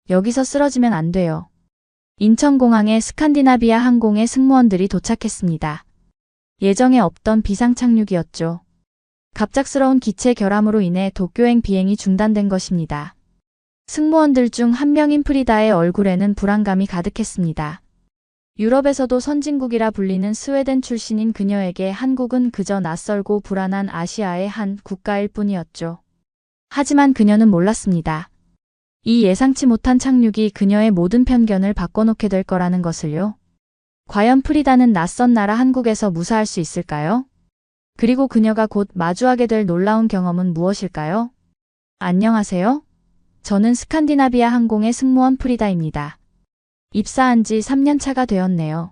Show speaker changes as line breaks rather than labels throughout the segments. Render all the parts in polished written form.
여기서 쓰러지면 안 돼요. 인천공항에 스칸디나비아 항공의 승무원들이 도착했습니다. 예정에 없던 비상착륙이었죠. 갑작스러운 기체 결함으로 인해 도쿄행 비행이 중단된 것입니다. 승무원들 중 한 명인 프리다의 얼굴에는 불안감이 가득했습니다. 유럽에서도 선진국이라 불리는 스웨덴 출신인 그녀에게 한국은 그저 낯설고 불안한 아시아의 한 국가일 뿐이었죠. 하지만 그녀는 몰랐습니다. 이 예상치 못한 착륙이 그녀의 모든 편견을 바꿔놓게 될 거라는 것을요. 과연 프리다는 낯선 나라 한국에서 무사할 수 있을까요? 그리고 그녀가 곧 마주하게 될 놀라운 경험은 무엇일까요? 안녕하세요. 저는 스칸디나비아 항공의 승무원 프리다입니다. 입사한 지 3년 차가 되었네요.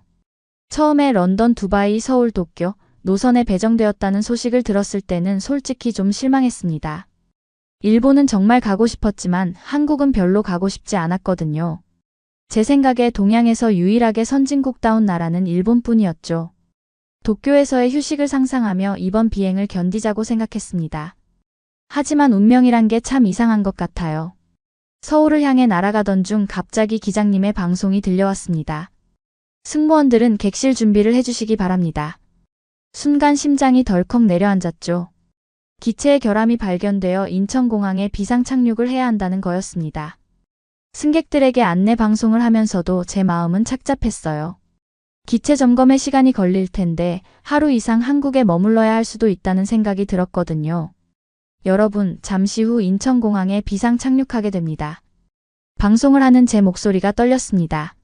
처음에 런던, 두바이, 서울, 도쿄 노선에 배정되었다는 소식을 들었을 때는 솔직히 좀 실망했습니다. 일본은 정말 가고 싶었지만 한국은 별로 가고 싶지 않았거든요. 제 생각에 동양에서 유일하게 선진국다운 나라는 일본뿐이었죠. 도쿄에서의 휴식을 상상하며 이번 비행을 견디자고 생각했습니다. 하지만 운명이란 게 참 이상한 것 같아요. 서울을 향해 날아가던 중 갑자기 기장님의 방송이 들려왔습니다. 승무원들은 객실 준비를 해주시기 바랍니다. 순간 심장이 덜컥 내려앉았죠. 기체의 결함이 발견되어 인천공항에 비상착륙을 해야 한다는 거였습니다. 승객들에게 안내 방송을 하면서도 제 마음은 착잡했어요. 기체 점검에 시간이 걸릴 텐데 하루 이상 한국에 머물러야 할 수도 있다는 생각이 들었거든요. 여러분, 잠시 후 인천공항에 비상착륙하게 됩니다. 방송을 하는 제 목소리가 떨렸습니다.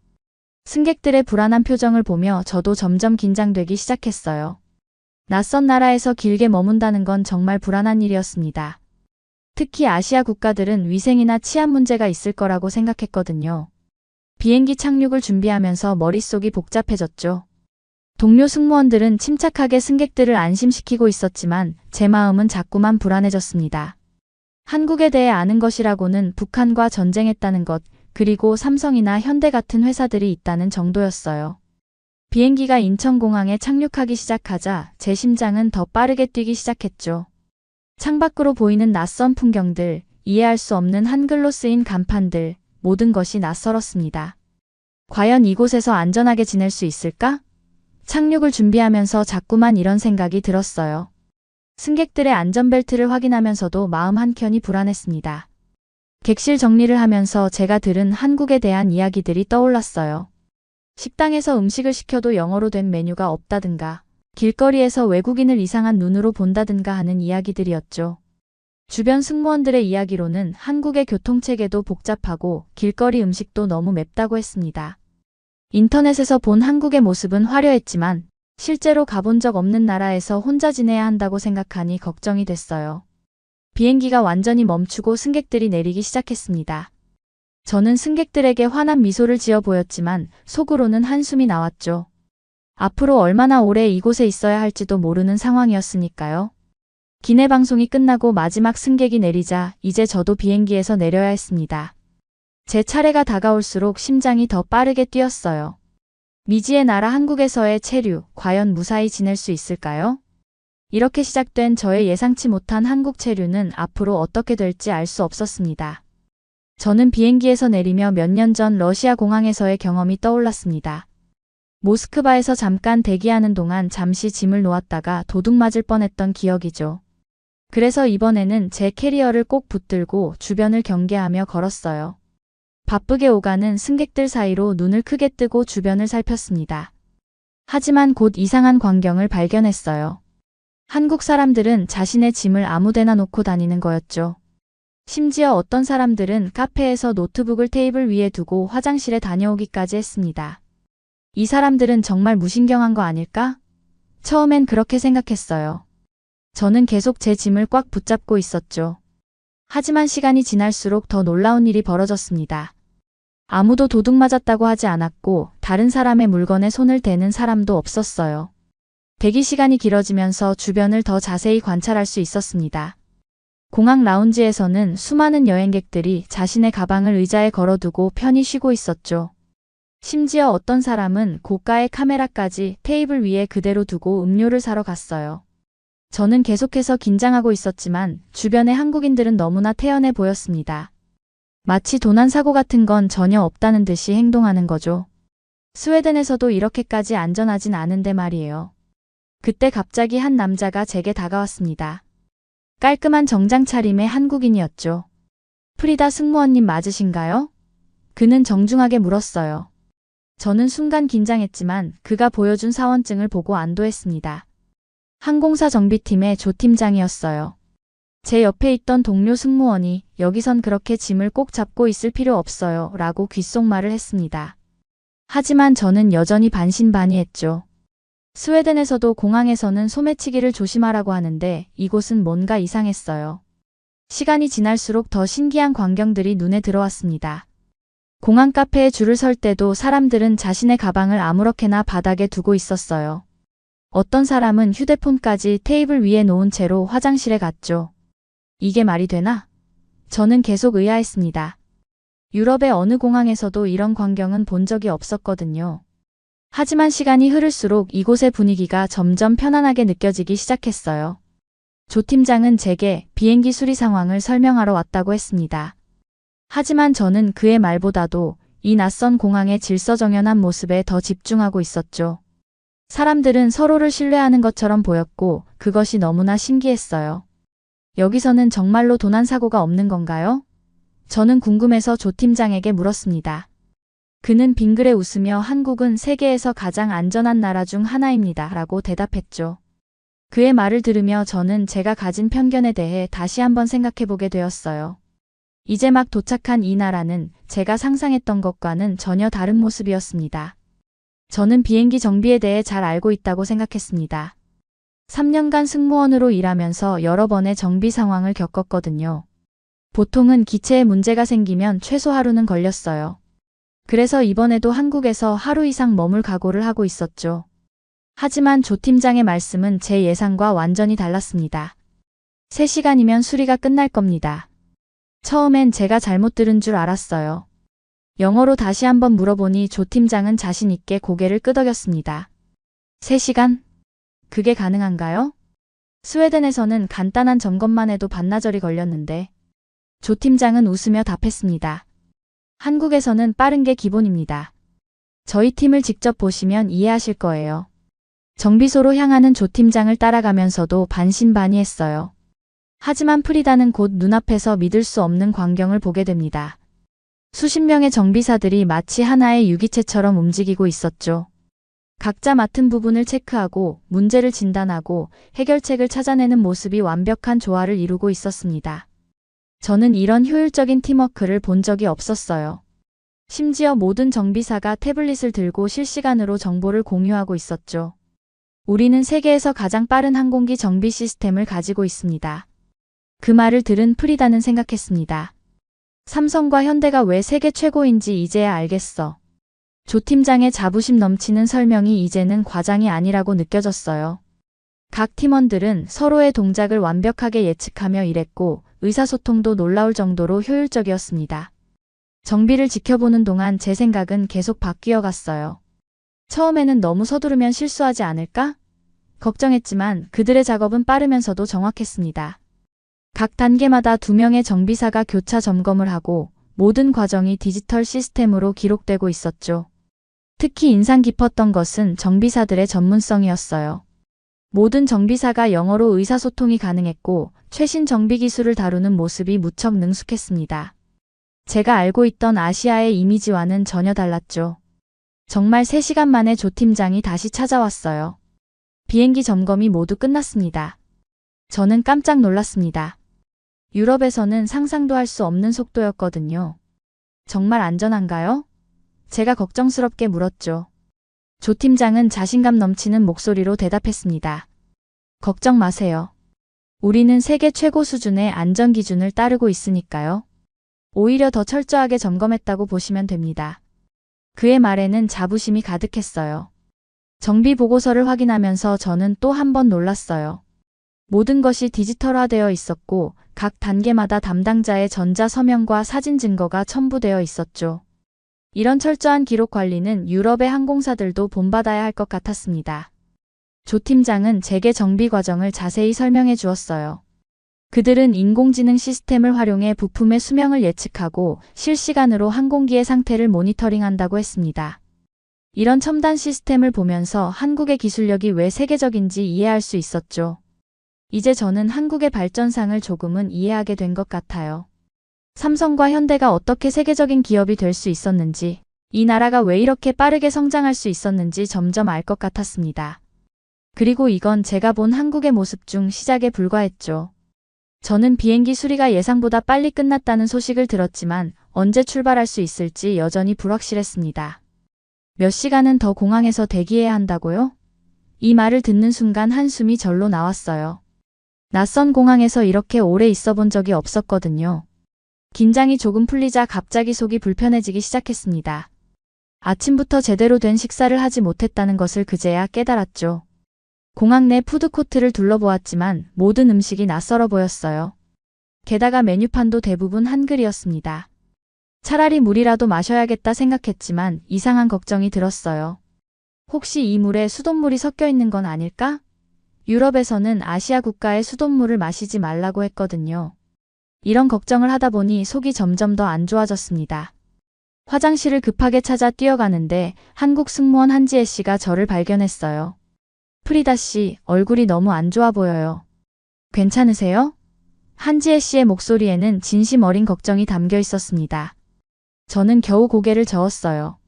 승객들의 불안한 표정을 보며 저도 점점 긴장되기 시작했어요. 낯선 나라에서 길게 머문다는 건 정말 불안한 일이었습니다. 특히 아시아 국가들은 위생이나 치안 문제가 있을 거라고 생각했거든요. 비행기 착륙을 준비하면서 머릿속이 복잡해졌죠. 동료 승무원들은 침착하게 승객들을 안심시키고 있었지만 제 마음은 자꾸만 불안해졌습니다. 한국에 대해 아는 것이라고는 북한과 전쟁했다는 것, 그리고 삼성이나 현대 같은 회사들이 있다는 정도였어요. 비행기가 인천공항에 착륙하기 시작하자 제 심장은 더 빠르게 뛰기 시작했죠. 창밖으로 보이는 낯선 풍경들, 이해할 수 없는 한글로 쓰인 간판들, 모든 것이 낯설었습니다. 과연 이곳에서 안전하게 지낼 수 있을까? 착륙을 준비하면서 자꾸만 이런 생각이 들었어요. 승객들의 안전벨트를 확인하면서도 마음 한켠이 불안했습니다. 객실 정리를 하면서 제가 들은 한국에 대한 이야기들이 떠올랐어요. 식당에서 음식을 시켜도 영어로 된 메뉴가 없다든가, 길거리에서 외국인을 이상한 눈으로 본다든가 하는 이야기들이었죠. 주변 승무원들의 이야기로는 한국의 교통체계도 복잡하고 길거리 음식도 너무 맵다고 했습니다. 인터넷에서 본 한국의 모습은 화려했지만 실제로 가본 적 없는 나라에서 혼자 지내야 한다고 생각하니 걱정이 됐어요. 비행기가 완전히 멈추고 승객들이 내리기 시작했습니다. 저는 승객들에게 환한 미소를 지어 보였지만 속으로는 한숨이 나왔죠. 앞으로 얼마나 오래 이곳에 있어야 할지도 모르는 상황이었으니까요. 기내 방송이 끝나고 마지막 승객이 내리자 이제 저도 비행기에서 내려야 했습니다. 제 차례가 다가올수록 심장이 더 빠르게 뛰었어요. 미지의 나라 한국에서의 체류, 과연 무사히 지낼 수 있을까요? 이렇게 시작된 저의 예상치 못한 한국 체류는 앞으로 어떻게 될지 알 수 없었습니다. 저는 비행기에서 내리며 몇 년 전 러시아 공항에서의 경험이 떠올랐습니다. 모스크바에서 잠깐 대기하는 동안 잠시 짐을 놓았다가 도둑 맞을 뻔했던 기억이죠. 그래서 이번에는 제 캐리어를 꼭 붙들고 주변을 경계하며 걸었어요. 바쁘게 오가는 승객들 사이로 눈을 크게 뜨고 주변을 살폈습니다. 하지만 곧 이상한 광경을 발견했어요. 한국 사람들은 자신의 짐을 아무데나 놓고 다니는 거였죠. 심지어 어떤 사람들은 카페에서 노트북을 테이블 위에 두고 화장실에 다녀오기까지 했습니다. 이 사람들은 정말 무신경한 거 아닐까? 처음엔 그렇게 생각했어요. 저는 계속 제 짐을 꽉 붙잡고 있었죠. 하지만 시간이 지날수록 더 놀라운 일이 벌어졌습니다. 아무도 도둑 맞았다고 하지 않았고 다른 사람의 물건에 손을 대는 사람도 없었어요. 대기 시간이 길어지면서 주변을 더 자세히 관찰할 수 있었습니다. 공항 라운지에서는 수많은 여행객들이 자신의 가방을 의자에 걸어두고 편히 쉬고 있었죠. 심지어 어떤 사람은 고가의 카메라까지 테이블 위에 그대로 두고 음료를 사러 갔어요. 저는 계속해서 긴장하고 있었지만 주변의 한국인들은 너무나 태연해 보였습니다. 마치 도난 사고 같은 건 전혀 없다는 듯이 행동하는 거죠. 스웨덴에서도 이렇게까지 안전하진 않은데 말이에요. 그때 갑자기 한 남자가 제게 다가왔습니다. 깔끔한 정장 차림의 한국인이었죠. 프리다 승무원님 맞으신가요? 그는 정중하게 물었어요. 저는 순간 긴장했지만 그가 보여준 사원증을 보고 안도했습니다. 항공사 정비팀의 조 팀장이었어요. 제 옆에 있던 동료 승무원이 여기선 그렇게 짐을 꼭 잡고 있을 필요 없어요 라고 귓속말을 했습니다. 하지만 저는 여전히 반신반의했죠. 스웨덴에서도 공항에서는 소매치기를 조심하라고 하는데 이곳은 뭔가 이상했어요. 시간이 지날수록 더 신기한 광경들이 눈에 들어왔습니다. 공항 카페에 줄을 설 때도 사람들은 자신의 가방을 아무렇게나 바닥에 두고 있었어요. 어떤 사람은 휴대폰까지 테이블 위에 놓은 채로 화장실에 갔죠. 이게 말이 되나? 저는 계속 의아했습니다. 유럽의 어느 공항에서도 이런 광경은 본 적이 없었거든요. 하지만 시간이 흐를수록 이곳의 분위기가 점점 편안하게 느껴지기 시작했어요. 조 팀장은 제게 비행기 수리 상황을 설명하러 왔다고 했습니다. 하지만 저는 그의 말보다도 이 낯선 공항의 질서정연한 모습에 더 집중하고 있었죠. 사람들은 서로를 신뢰하는 것처럼 보였고 그것이 너무나 신기했어요. 여기서는 정말로 도난 사고가 없는 건가요? 저는 궁금해서 조 팀장에게 물었습니다. 그는 빙그레 웃으며 한국은 세계에서 가장 안전한 나라 중 하나입니다 라고 대답했죠. 그의 말을 들으며 저는 제가 가진 편견에 대해 다시 한번 생각해보게 되었어요. 이제 막 도착한 이 나라는 제가 상상했던 것과는 전혀 다른 모습이었습니다. 저는 비행기 정비에 대해 잘 알고 있다고 생각했습니다. 3년간 승무원으로 일하면서 여러 번의 정비 상황을 겪었거든요. 보통은 기체에 문제가 생기면 최소 하루는 걸렸어요. 그래서 이번에도 한국에서 하루 이상 머물 각오를 하고 있었죠. 하지만 조 팀장의 말씀은 제 예상과 완전히 달랐습니다. 3시간이면 수리가 끝날 겁니다. 처음엔 제가 잘못 들은 줄 알았어요. 영어로 다시 한번 물어보니 조 팀장은 자신 있게 고개를 끄덕였습니다. 3시간? 그게 가능한가요? 스웨덴에서는 간단한 점검만 해도 반나절이 걸렸는데 조 팀장은 웃으며 답했습니다. 한국에서는 빠른 게 기본입니다. 저희 팀을 직접 보시면 이해하실 거예요. 정비소로 향하는 조 팀장을 따라가면서도 반신반의했어요. 하지만 프리다는 곧 눈앞에서 믿을 수 없는 광경을 보게 됩니다. 수십 명의 정비사들이 마치 하나의 유기체처럼 움직이고 있었죠. 각자 맡은 부분을 체크하고 문제를 진단하고 해결책을 찾아내는 모습이 완벽한 조화를 이루고 있었습니다. 저는 이런 효율적인 팀워크를 본 적이 없었어요. 심지어 모든 정비사가 태블릿을 들고 실시간으로 정보를 공유하고 있었죠. 우리는 세계에서 가장 빠른 항공기 정비 시스템을 가지고 있습니다. 그 말을 들은 프리다는 생각했습니다. 삼성과 현대가 왜 세계 최고인지 이제야 알겠어. 조 팀장의 자부심 넘치는 설명이 이제는 과장이 아니라고 느껴졌어요. 각 팀원들은 서로의 동작을 완벽하게 예측하며 일했고 의사소통도 놀라울 정도로 효율적이었습니다. 정비를 지켜보는 동안 제 생각은 계속 바뀌어 갔어요. 처음에는 너무 서두르면 실수하지 않을까? 걱정했지만 그들의 작업은 빠르면서도 정확했습니다. 각 단계마다 2명의 정비사가 교차 점검을 하고 모든 과정이 디지털 시스템으로 기록되고 있었죠. 특히 인상 깊었던 것은 정비사들의 전문성이었어요. 모든 정비사가 영어로 의사소통이 가능했고 최신 정비 기술을 다루는 모습이 무척 능숙했습니다. 제가 알고 있던 아시아의 이미지와는 전혀 달랐죠. 정말 3시간 만에 조 팀장이 다시 찾아왔어요. 비행기 점검이 모두 끝났습니다. 저는 깜짝 놀랐습니다. 유럽에서는 상상도 할 수 없는 속도였거든요. 정말 안전한가요? 제가 걱정스럽게 물었죠. 조 팀장은 자신감 넘치는 목소리로 대답했습니다. 걱정 마세요. 우리는 세계 최고 수준의 안전 기준을 따르고 있으니까요. 오히려 더 철저하게 점검했다고 보시면 됩니다. 그의 말에는 자부심이 가득했어요. 정비 보고서를 확인하면서 저는 또 한 번 놀랐어요. 모든 것이 디지털화되어 있었고 각 단계마다 담당자의 전자 서명과 사진 증거가 첨부되어 있었죠. 이런 철저한 기록 관리는 유럽의 항공사들도 본받아야 할 것 같았습니다. 조 팀장은 재개 정비 과정을 자세히 설명해 주었어요. 그들은 인공지능 시스템을 활용해 부품의 수명을 예측하고 실시간으로 항공기의 상태를 모니터링한다고 했습니다. 이런 첨단 시스템을 보면서 한국의 기술력이 왜 세계적인지 이해할 수 있었죠. 이제 저는 한국의 발전상을 조금은 이해하게 된 것 같아요. 삼성과 현대가 어떻게 세계적인 기업이 될 수 있었는지, 이 나라가 왜 이렇게 빠르게 성장할 수 있었는지 점점 알 것 같았습니다. 그리고 이건 제가 본 한국의 모습 중 시작에 불과했죠. 저는 비행기 수리가 예상보다 빨리 끝났다는 소식을 들었지만 언제 출발할 수 있을지 여전히 불확실했습니다. 몇 시간은 더 공항에서 대기해야 한다고요? 이 말을 듣는 순간 한숨이 절로 나왔어요. 낯선 공항에서 이렇게 오래 있어 본 적이 없었거든요. 긴장이 조금 풀리자 갑자기 속이 불편해지기 시작했습니다. 아침부터 제대로 된 식사를 하지 못했다는 것을 그제야 깨달았죠. 공항 내 푸드코트를 둘러보았지만 모든 음식이 낯설어 보였어요. 게다가 메뉴판도 대부분 한글이었습니다. 차라리 물이라도 마셔야겠다 생각했지만 이상한 걱정이 들었어요. 혹시 이 물에 수돗물이 섞여 있는 건 아닐까? 유럽에서는 아시아 국가의 수돗물을 마시지 말라고 했거든요. 이런 걱정을 하다 보니 속이 점점 더 안 좋아졌습니다. 화장실을 급하게 찾아 뛰어가는데 한국 승무원 한지혜 씨가 저를 발견했어요. 프리다 씨, 얼굴이 너무 안 좋아 보여요. 괜찮으세요? 한지혜 씨의 목소리에는 진심 어린 걱정이 담겨 있었습니다. 저는 겨우 고개를 저었어요.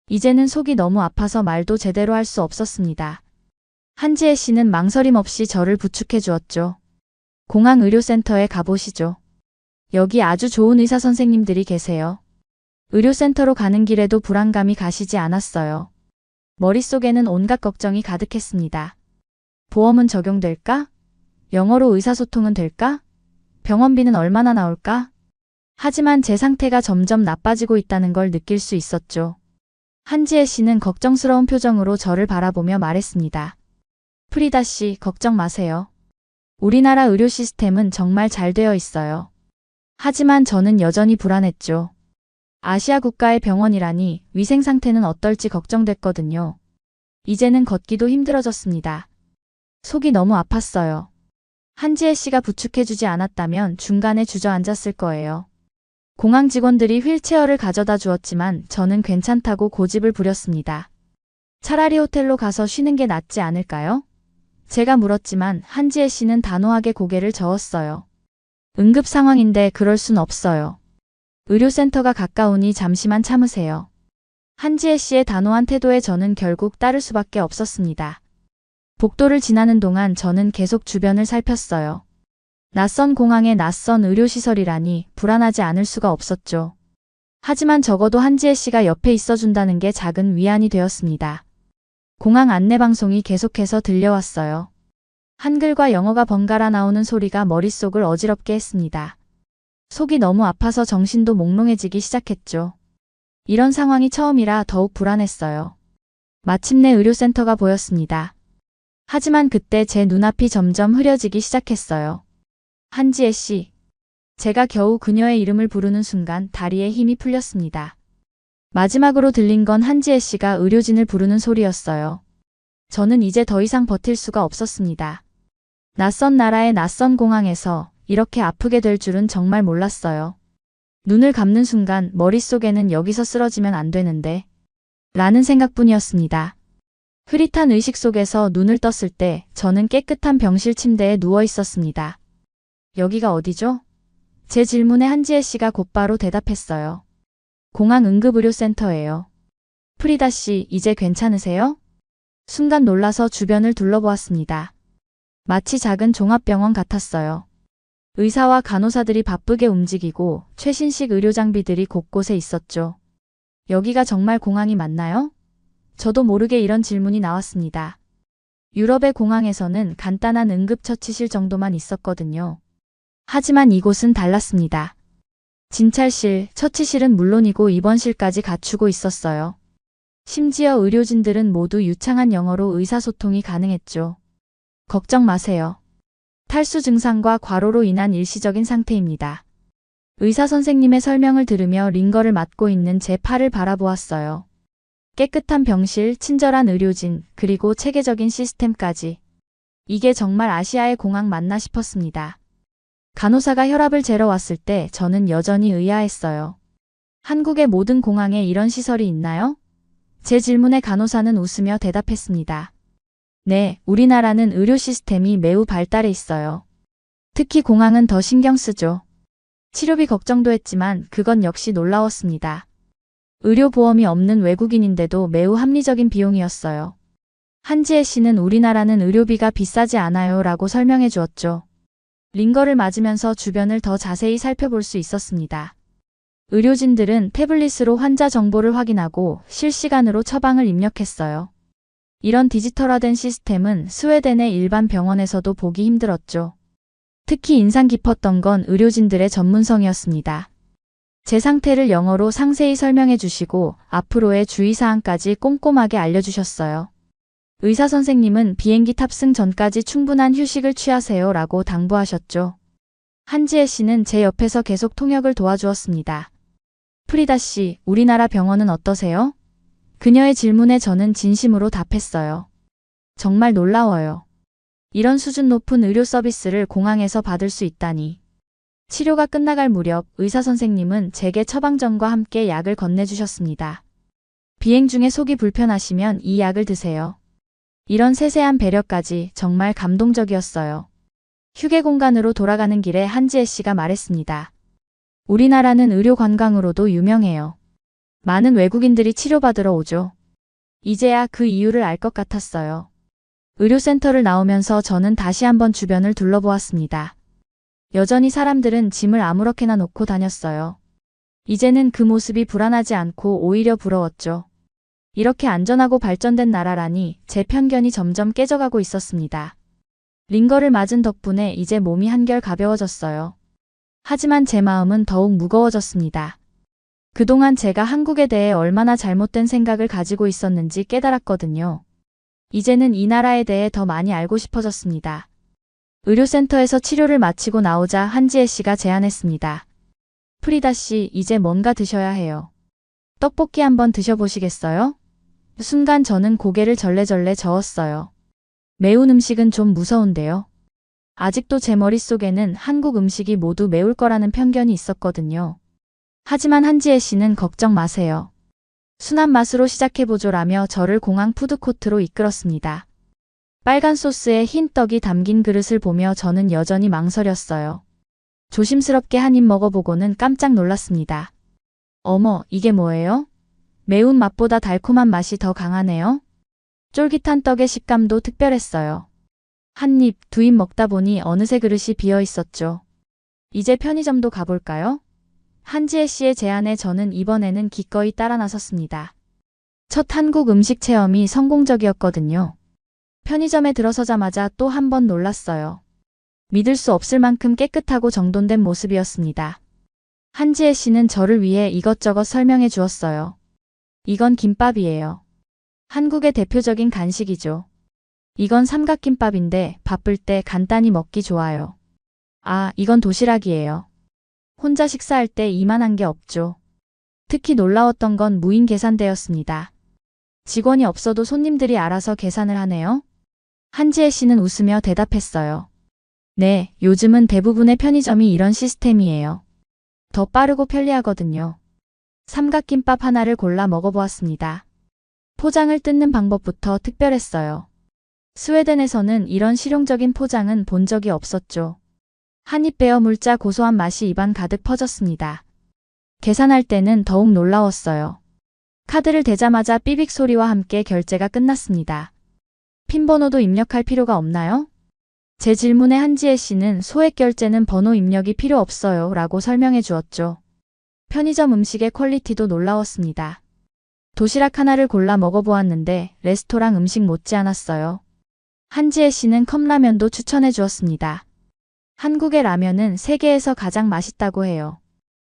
이제는 속이 너무 아파서 말도 제대로 할 수 없었습니다. 한지혜 씨는 망설임 없이 저를 부축해 주었죠. 공항 의료센터에 가보시죠. 여기 아주 좋은 의사 선생님들이 계세요. 의료센터로 가는 길에도 불안감이 가시지 않았어요. 머릿속에는 온갖 걱정이 가득했습니다. 보험은 적용될까? 영어로 의사소통은 될까? 병원비는 얼마나 나올까? 하지만 제 상태가 점점 나빠지고 있다는 걸 느낄 수 있었죠. 한지혜 씨는 걱정스러운 표정으로 저를 바라보며 말했습니다. 프리다 씨, 걱정 마세요. 우리나라 의료 시스템은 정말 잘 되어 있어요. 하지만 저는 여전히 불안했죠. 아시아 국가의 병원이라니 위생 상태는 어떨지 걱정됐거든요. 이제는 걷기도 힘들어졌습니다. 속이 너무 아팠어요. 한지혜 씨가 부축해주지 않았다면 중간에 주저앉았을 거예요. 공항 직원들이 휠체어를 가져다 주었지만 저는 괜찮다고 고집을 부렸습니다. 차라리 호텔로 가서 쉬는 게 낫지 않을까요? 제가 물었지만 한지혜 씨는 단호하게 고개를 저었어요. 응급 상황인데 그럴 순 없어요. 의료센터가 가까우니 잠시만 참으세요. 한지혜 씨의 단호한 태도에 저는 결국 따를 수밖에 없었습니다. 복도를 지나는 동안 저는 계속 주변을 살폈어요. 낯선 공항에 낯선 의료시설이라니 불안하지 않을 수가 없었죠. 하지만 적어도 한지혜 씨가 옆에 있어준다는 게 작은 위안이 되었습니다. 공항 안내방송이 계속해서 들려왔어요. 한글과 영어가 번갈아 나오는 소리가 머릿속을 어지럽게 했습니다. 속이 너무 아파서 정신도 몽롱해지기 시작했죠. 이런 상황이 처음이라 더욱 불안했어요. 마침내 의료센터가 보였습니다. 하지만 그때 제 눈앞이 점점 흐려지기 시작했어요. 한지혜 씨. 제가 겨우 그녀의 이름을 부르는 순간 다리에 힘이 풀렸습니다. 마지막으로 들린 건 한지혜 씨가 의료진을 부르는 소리였어요. 저는 이제 더 이상 버틸 수가 없었습니다. 낯선 나라의 낯선 공항에서 이렇게 아프게 될 줄은 정말 몰랐어요. 눈을 감는 순간 머릿속에는 여기서 쓰러지면 안 되는데 라는 생각뿐이었습니다. 흐릿한 의식 속에서 눈을 떴을 때 저는 깨끗한 병실 침대에 누워 있었습니다. 여기가 어디죠? 제 질문에 한지혜 씨가 곧바로 대답했어요. 공항 응급의료센터예요. 프리다 씨, 이제 괜찮으세요? 순간 놀라서 주변을 둘러보았습니다. 마치 작은 종합병원 같았어요. 의사와 간호사들이 바쁘게 움직이고 최신식 의료 장비들이 곳곳에 있었죠. 여기가 정말 공항이 맞나요? 저도 모르게 이런 질문이 나왔습니다. 유럽의 공항에서는 간단한 응급처치실 정도만 있었거든요. 하지만 이곳은 달랐습니다. 진찰실, 처치실은 물론이고 입원실까지 갖추고 있었어요. 심지어 의료진들은 모두 유창한 영어로 의사소통이 가능했죠. 걱정 마세요. 탈수 증상과 과로로 인한 일시적인 상태입니다. 의사 선생님의 설명을 들으며 링거를 맞고 있는 제 팔을 바라보았어요. 깨끗한 병실, 친절한 의료진, 그리고 체계적인 시스템까지. 이게 정말 아시아의 공항 맞나 싶었습니다. 간호사가 혈압을 재러 왔을 때 저는 여전히 의아했어요. 한국의 모든 공항에 이런 시설이 있나요? 제 질문에 간호사는 웃으며 대답했습니다. 네, 우리나라는 의료 시스템이 매우 발달해 있어요. 특히 공항은 더 신경 쓰죠. 치료비 걱정도 했지만 그건 역시 놀라웠습니다. 의료보험이 없는 외국인인데도 매우 합리적인 비용이었어요. 한지혜 씨는 우리나라는 의료비가 비싸지 않아요 라고 설명해 주었죠. 링거를 맞으면서 주변을 더 자세히 살펴볼 수 있었습니다. 의료진들은 태블릿으로 환자 정보를 확인하고 실시간으로 처방을 입력했어요. 이런 디지털화된 시스템은 스웨덴의 일반 병원에서도 보기 힘들었죠. 특히 인상 깊었던 건 의료진들의 전문성이었습니다. 제 상태를 영어로 상세히 설명해 주시고 앞으로의 주의사항까지 꼼꼼하게 알려주셨어요. 의사 선생님은 비행기 탑승 전까지 충분한 휴식을 취하세요 라고 당부하셨죠. 한지혜 씨는 제 옆에서 계속 통역을 도와주었습니다. 프리다 씨, 우리나라 병원은 어떠세요? 그녀의 질문에 저는 진심으로 답했어요. 정말 놀라워요. 이런 수준 높은 의료 서비스를 공항에서 받을 수 있다니. 치료가 끝나갈 무렵 의사 선생님은 제게 처방전과 함께 약을 건네주셨습니다. 비행 중에 속이 불편하시면 이 약을 드세요. 이런 세세한 배려까지 정말 감동적이었어요. 휴게 공간으로 돌아가는 길에 한지혜 씨가 말했습니다. 우리나라는 의료 관광으로도 유명해요. 많은 외국인들이 치료받으러 오죠. 이제야 그 이유를 알 것 같았어요. 의료센터를 나오면서 저는 다시 한번 주변을 둘러보았습니다. 여전히 사람들은 짐을 아무렇게나 놓고 다녔어요. 이제는 그 모습이 불안하지 않고 오히려 부러웠죠. 이렇게 안전하고 발전된 나라라니 제 편견이 점점 깨져가고 있었습니다. 링거를 맞은 덕분에 이제 몸이 한결 가벼워졌어요. 하지만 제 마음은 더욱 무거워졌습니다. 그동안 제가 한국에 대해 얼마나 잘못된 생각을 가지고 있었는지 깨달았거든요. 이제는 이 나라에 대해 더 많이 알고 싶어졌습니다. 의료센터에서 치료를 마치고 나오자 한지혜 씨가 제안했습니다. 프리다 씨, 이제 뭔가 드셔야 해요. 떡볶이 한번 드셔보시겠어요? 순간 저는 고개를 절레절레 저었어요. 매운 음식은 좀 무서운데요. 아직도 제 머릿속에는 한국 음식이 모두 매울 거라는 편견이 있었거든요. 하지만 한지혜 씨는 걱정 마세요. 순한 맛으로 시작해보죠라며 저를 공항 푸드코트로 이끌었습니다. 빨간 소스에 흰 떡이 담긴 그릇을 보며 저는 여전히 망설였어요. 조심스럽게 한 입 먹어보고는 깜짝 놀랐습니다. 어머, 이게 뭐예요? 매운 맛보다 달콤한 맛이 더 강하네요. 쫄깃한 떡의 식감도 특별했어요. 한 입, 두 입 먹다 보니 어느새 그릇이 비어 있었죠. 이제 편의점도 가볼까요? 한지혜 씨의 제안에 저는 이번에는 기꺼이 따라 나섰습니다. 첫 한국 음식 체험이 성공적이었거든요. 편의점에 들어서자마자 또 한 번 놀랐어요. 믿을 수 없을 만큼 깨끗하고 정돈된 모습이었습니다. 한지혜 씨는 저를 위해 이것저것 설명해 주었어요. 이건 김밥이에요. 한국의 대표적인 간식이죠. 이건 삼각김밥인데 바쁠 때 간단히 먹기 좋아요. 아, 이건 도시락이에요. 혼자 식사할 때 이만한 게 없죠. 특히 놀라웠던 건 무인 계산대였습니다. 직원이 없어도 손님들이 알아서 계산을 하네요. 한지혜 씨는 웃으며 대답했어요. 네, 요즘은 대부분의 편의점이 이런 시스템이에요. 더 빠르고 편리하거든요. 삼각김밥 하나를 골라 먹어보았습니다. 포장을 뜯는 방법부터 특별했어요. 스웨덴에서는 이런 실용적인 포장은 본 적이 없었죠. 한 입 베어 물자 고소한 맛이 입안 가득 퍼졌습니다. 계산할 때는 더욱 놀라웠어요. 카드를 대자마자 삐빅 소리와 함께 결제가 끝났습니다. 핀 번호도 입력할 필요가 없나요? 제 질문에 한지혜 씨는 소액 결제는 번호 입력이 필요 없어요 라고 설명해 주었죠. 편의점 음식의 퀄리티도 놀라웠습니다. 도시락 하나를 골라 먹어보았는데 레스토랑 음식 못지않았어요. 한지혜 씨는 컵라면도 추천해 주었습니다. 한국의 라면은 세계에서 가장 맛있다고 해요.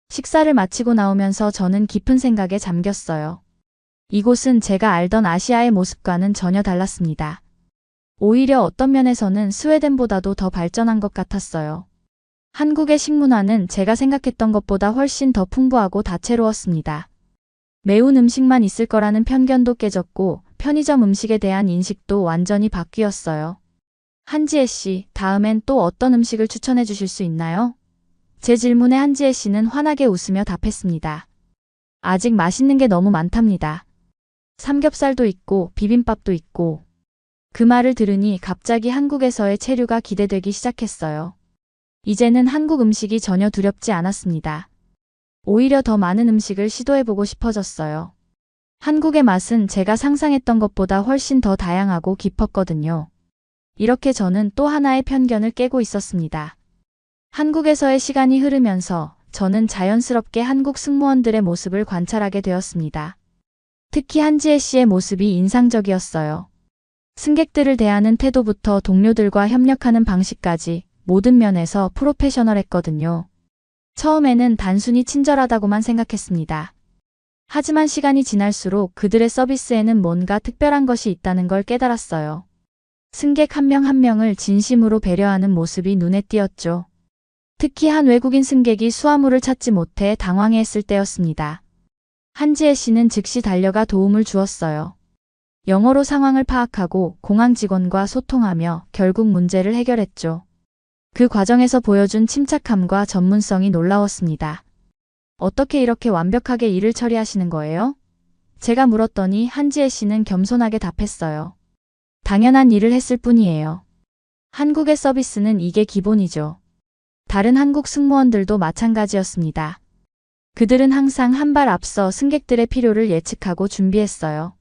식사를 마치고 나오면서 저는 깊은 생각에 잠겼어요. 이곳은 제가 알던 아시아의 모습과는 전혀 달랐습니다. 오히려 어떤 면에서는 스웨덴보다도 더 발전한 것 같았어요. 한국의 식문화는 제가 생각했던 것보다 훨씬 더 풍부하고 다채로웠습니다. 매운 음식만 있을 거라는 편견도 깨졌고 편의점 음식에 대한 인식도 완전히 바뀌었어요. 한지혜 씨, 다음엔 또 어떤 음식을 추천해 주실 수 있나요? 제 질문에 한지혜 씨는 환하게 웃으며 답했습니다. 아직 맛있는 게 너무 많답니다. 삼겹살도 있고 비빔밥도 있고. 그 말을 들으니 갑자기 한국에서의 체류가 기대되기 시작했어요. 이제는 한국 음식이 전혀 두렵지 않았습니다. 오히려 더 많은 음식을 시도해보고 싶어졌어요. 한국의 맛은 제가 상상했던 것보다 훨씬 더 다양하고 깊었거든요. 이렇게 저는 또 하나의 편견을 깨고 있었습니다. 한국에서의 시간이 흐르면서 저는 자연스럽게 한국 승무원들의 모습을 관찰하게 되었습니다. 특히 한지혜 씨의 모습이 인상적이었어요. 승객들을 대하는 태도부터 동료들과 협력하는 방식까지 모든 면에서 프로페셔널했거든요. 처음에는 단순히 친절하다고만 생각했습니다. 하지만 시간이 지날수록 그들의 서비스에는 뭔가 특별한 것이 있다는 걸 깨달았어요. 승객 한 명 한 명을 진심으로 배려하는 모습이 눈에 띄었죠. 특히 한 외국인 승객이 수화물을 찾지 못해 당황해했을 때였습니다. 한지혜 씨는 즉시 달려가 도움을 주었어요. 영어로 상황을 파악하고 공항 직원과 소통하며 결국 문제를 해결했죠. 그 과정에서 보여준 침착함과 전문성이 놀라웠습니다. 어떻게 이렇게 완벽하게 일을 처리하시는 거예요? 제가 물었더니 한지혜 씨는 겸손하게 답했어요. 당연한 일을 했을 뿐이에요. 한국의 서비스는 이게 기본이죠. 다른 한국 승무원들도 마찬가지였습니다. 그들은 항상 한 발 앞서 승객들의 필요를 예측하고 준비했어요.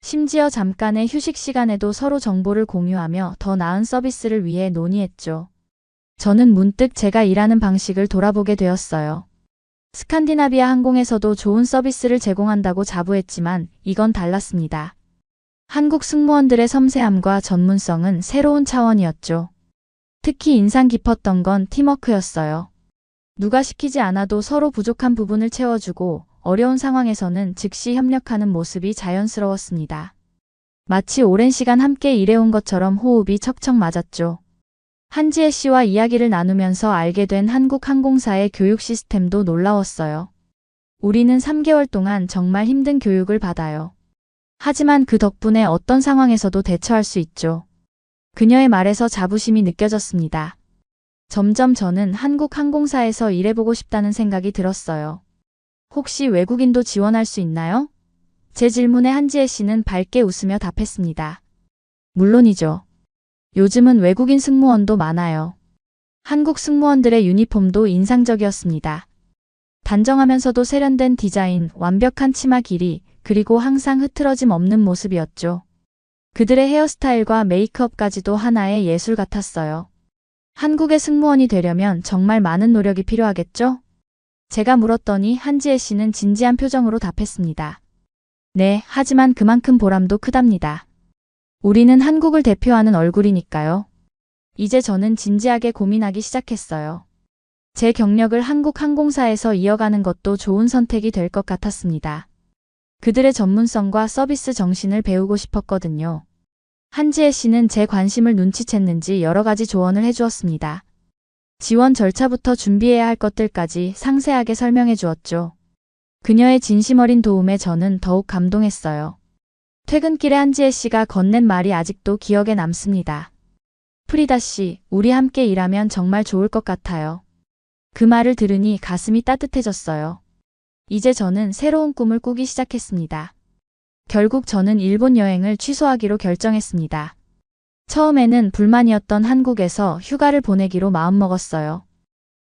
심지어 잠깐의 휴식 시간에도 서로 정보를 공유하며 더 나은 서비스를 위해 논의했죠. 저는 문득 제가 일하는 방식을 돌아보게 되었어요. 스칸디나비아 항공에서도 좋은 서비스를 제공한다고 자부했지만 이건 달랐습니다. 한국 승무원들의 섬세함과 전문성은 새로운 차원이었죠. 특히 인상 깊었던 건 팀워크였어요. 누가 시키지 않아도 서로 부족한 부분을 채워주고 어려운 상황에서는 즉시 협력하는 모습이 자연스러웠습니다. 마치 오랜 시간 함께 일해온 것처럼 호흡이 척척 맞았죠. 한지혜 씨와 이야기를 나누면서 알게 된 한국 항공사의 교육 시스템도 놀라웠어요. 우리는 3개월 동안 정말 힘든 교육을 받아요. 하지만 그 덕분에 어떤 상황에서도 대처할 수 있죠. 그녀의 말에서 자부심이 느껴졌습니다. 점점 저는 한국 항공사에서 일해보고 싶다는 생각이 들었어요. 혹시 외국인도 지원할 수 있나요? 제 질문에 한지혜 씨는 밝게 웃으며 답했습니다. 물론이죠. 요즘은 외국인 승무원도 많아요. 한국 승무원들의 유니폼도 인상적이었습니다. 단정하면서도 세련된 디자인, 완벽한 치마 길이, 그리고 항상 흐트러짐 없는 모습이었죠. 그들의 헤어스타일과 메이크업까지도 하나의 예술 같았어요. 한국의 승무원이 되려면 정말 많은 노력이 필요하겠죠? 제가 물었더니 한지혜 씨는 진지한 표정으로 답했습니다. 네, 하지만 그만큼 보람도 크답니다. 우리는 한국을 대표하는 얼굴이니까요. 이제 저는 진지하게 고민하기 시작했어요. 제 경력을 한국 항공사에서 이어가는 것도 좋은 선택이 될 것 같았습니다. 그들의 전문성과 서비스 정신을 배우고 싶었거든요. 한지혜 씨는 제 관심을 눈치챘는지 여러 가지 조언을 해주었습니다. 지원 절차부터 준비해야 할 것들까지 상세하게 설명해 주었죠. 그녀의 진심 어린 도움에 저는 더욱 감동했어요. 퇴근길에 한지혜 씨가 건넨 말이 아직도 기억에 남습니다. 프리다 씨, 우리 함께 일하면 정말 좋을 것 같아요. 그 말을 들으니 가슴이 따뜻해졌어요. 이제 저는 새로운 꿈을 꾸기 시작했습니다. 결국 저는 일본 여행을 취소하기로 결정했습니다. 처음에는 불만이었던 한국에서 휴가를 보내기로 마음먹었어요.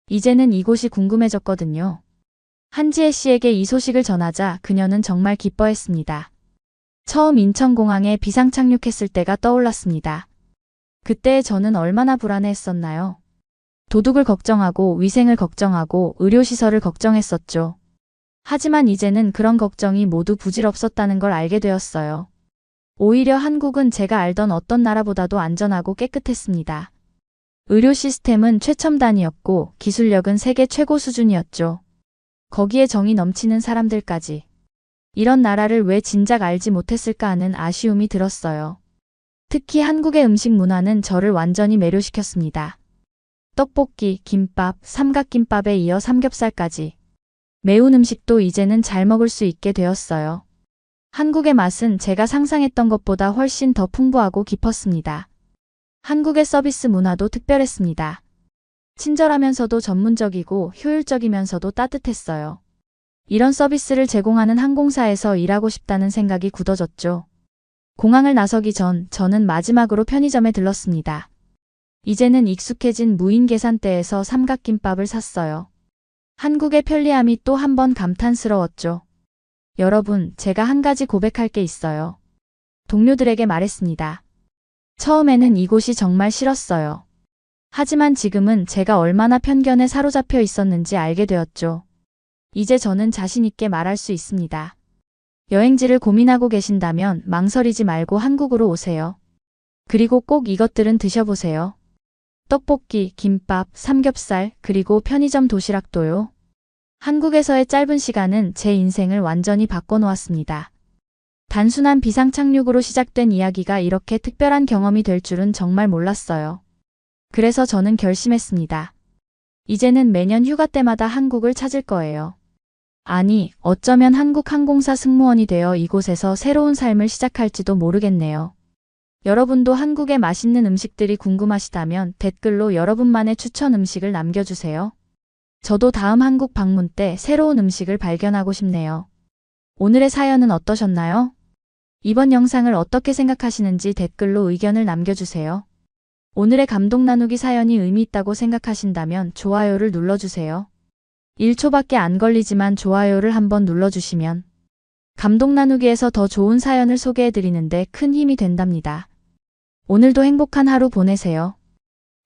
이제는 이곳이 궁금해졌거든요. 한지혜 씨에게 이 소식을 전하자 그녀는 정말 기뻐했습니다. 처음 인천공항에 비상 착륙했을 때가 떠올랐습니다. 그때 저는 얼마나 불안해했었나요? 도둑을 걱정하고 위생을 걱정하고 의료시설을 걱정했었죠. 하지만 이제는 그런 걱정이 모두 부질없었다는 걸 알게 되었어요. 오히려 한국은 제가 알던 어떤 나라보다도 안전하고 깨끗했습니다. 의료 시스템은 최첨단이었고 기술력은 세계 최고 수준이었죠. 거기에 정이 넘치는 사람들까지. 이런 나라를 왜 진작 알지 못했을까 하는 아쉬움이 들었어요. 특히 한국의 음식 문화는 저를 완전히 매료시켰습니다. 떡볶이, 김밥, 삼각김밥에 이어 삼겹살까지. 매운 음식도 이제는 잘 먹을 수 있게 되었어요. 한국의 맛은 제가 상상했던 것보다 훨씬 더 풍부하고 깊었습니다. 한국의 서비스 문화도 특별했습니다. 친절하면서도 전문적이고 효율적이면서도 따뜻했어요. 이런 서비스를 제공하는 항공사에서 일하고 싶다는 생각이 굳어졌죠. 공항을 나서기 전 저는 마지막으로 편의점에 들렀습니다. 이제는 익숙해진 무인 계산대에서 삼각김밥을 샀어요. 한국의 편리함이 또 한 번 감탄스러웠죠. 여러분, 제가 한 가지 고백할 게 있어요. 동료들에게 말했습니다. 처음에는 이곳이 정말 싫었어요. 하지만 지금은 제가 얼마나 편견에 사로잡혀 있었는지 알게 되었죠. 이제 저는 자신 있게 말할 수 있습니다. 여행지를 고민하고 계신다면 망설이지 말고 한국으로 오세요. 그리고 꼭 이것들은 드셔보세요. 떡볶이, 김밥, 삼겹살, 그리고 편의점 도시락도요. 한국에서의 짧은 시간은 제 인생을 완전히 바꿔놓았습니다. 단순한 비상 착륙으로 시작된 이야기가 이렇게 특별한 경험이 될 줄은 정말 몰랐어요. 그래서 저는 결심했습니다. 이제는 매년 휴가 때마다 한국을 찾을 거예요. 아니, 어쩌면 한국 항공사 승무원이 되어 이곳에서 새로운 삶을 시작할지도 모르겠네요. 여러분도 한국의 맛있는 음식들이 궁금하시다면 댓글로 여러분만의 추천 음식을 남겨주세요. 저도 다음 한국 방문 때 새로운 음식을 발견하고 싶네요. 오늘의 사연은 어떠셨나요? 이번 영상을 어떻게 생각하시는지 댓글로 의견을 남겨주세요. 오늘의 감동 나누기 사연이 의미 있다고 생각하신다면 좋아요를 눌러주세요. 1초밖에 안 걸리지만 좋아요를 한번 눌러주시면 감동 나누기에서 더 좋은 사연을 소개해드리는데 큰 힘이 된답니다. 오늘도 행복한 하루 보내세요.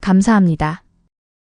감사합니다.